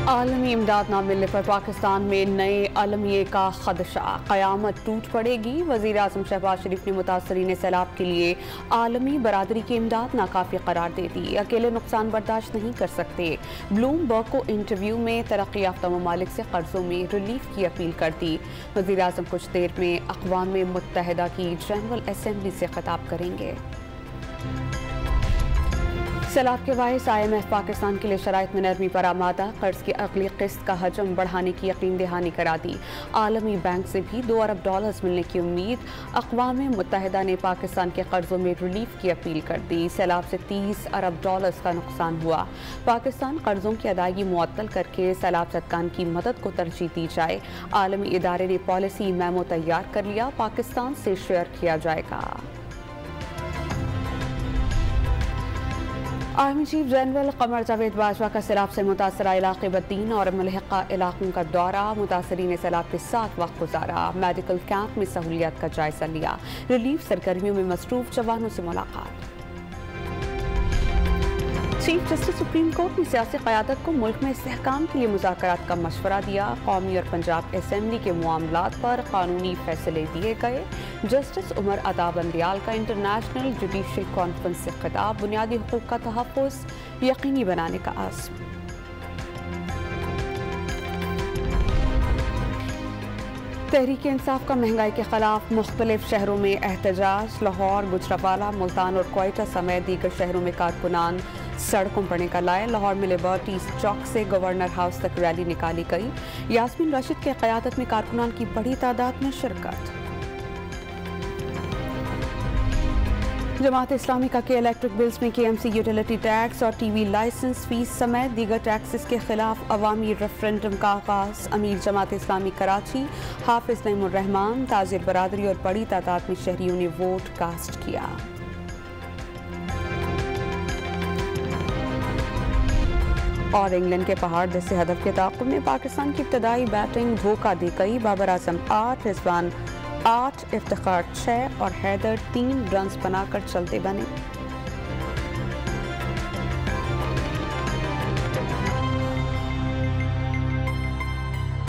आलमी इमदाद न मिलने पर पाकिस्तान में नए अलमिये का खदशा, क़यामत टूट पड़ेगी। वज़ीर आज़म शहबाज शरीफ ने मुतासरीन सैलाब के लिए आलमी बरादरी की इमदाद नाकाफ़ी करार दे दी। अकेले नुकसान बर्दाश्त नहीं कर सकते। ब्लूमबर्ग को इंटरव्यू में तरक्की याफ्ता ममालिक से कर्जों में रिलीफ की अपील कर दी। वज़ीर आज़म कुछ देर में अक़वाम मुत्तहिदा की जनरल असम्बली से खिताब करेंगे। सैलाब के बायस IMF पाकिस्तान के लिए शराइत में नरमी पर आमादा, कर्ज की अगली किस्त का हजम बढ़ाने की यकीन दहानी करा दी। आलमी बैंक से भी $2 अरब मिलने की उम्मीद। अक़वाम मुत्तहिदा ने पाकिस्तान के कर्जों में रिलीफ की अपील कर दी। सैलाब से $30 अरब का नुकसान हुआ। पाकिस्तान कर्जों की अदायगी मुअत्तल करके सैलाब ज़दगान की मदद को तरजीह दी जाए। आलमी इदारे ने पॉलिसी मेमो तैयार कर लिया, पाकिस्तान से शेयर किया जाएगा। Army chief general Qamar Javed Bajwa का सैलाब से मुतासरा इलाके बद्दीन और मुलहका इलाकों का दौरा, मुतासरीन सैलाब के साथ वक्त गुजारा। मेडिकल कैंप में सहूलियात का जायजा लिया। रिलीफ सरगर्मियों में मसरूफ जवानों से मुलाकात। चीफ जस्टिस सुप्रीम कोर्ट ने सियासी क़यादत को मुल्क में इस्तेहकाम के लिए मुज़ाकरात का मशवरा दिया। कौमी और पंजाब असम्बली के मामलात पर कानूनी फैसले दिए गए। जस्टिस उमर अता बंदियाल का इंटरनेशनल जुडिशल कॉन्फ्रेंस से खिताब, बुनियादी हुकूक का तहफ़्फ़ुज़ यकीनी बनाने का आज़म। तहरीक इंसाफ का महंगाई के खिलाफ मुख्तलिफ शहरों में एहतजाज। लाहौर, गुजरावाला, मुल्तान और क्वेटा समेत दीगर शहरों में कारकुनान सड़कों पर निकल आए। लाहौर में लिबर्टी चौक से गवर्नर हाउस तक रैली निकाली गई। यास्मीन रशीद के क़यादत में कारकुनान की बड़ी तादाद में शिरकत। जमात इस्लामी के इलेक्ट्रिक बिल्स में KMC यूटिलिटी टैक्स और TV लाइसेंस फीस समेत दीगर टैक्सेस के खिलाफ अवामी रेफरेंडम का आगाज। अमीर जमात इस्लामी कराची हाफिज नईमुर रहमान, ताजिर बरादरी और बड़ी तादाद में शहरियों ने वोट कास्ट किया। और इंग्लैंड के पहाड़ जैसे हदफ के ताक़ुब में पाकिस्तान की इब्तदाई बैटिंग धोखा दी गई। बाबर आजम 8, रिजवान 8, इफ्तिखार 6 और हैदर 3 रन्स बनाकर चलते बने।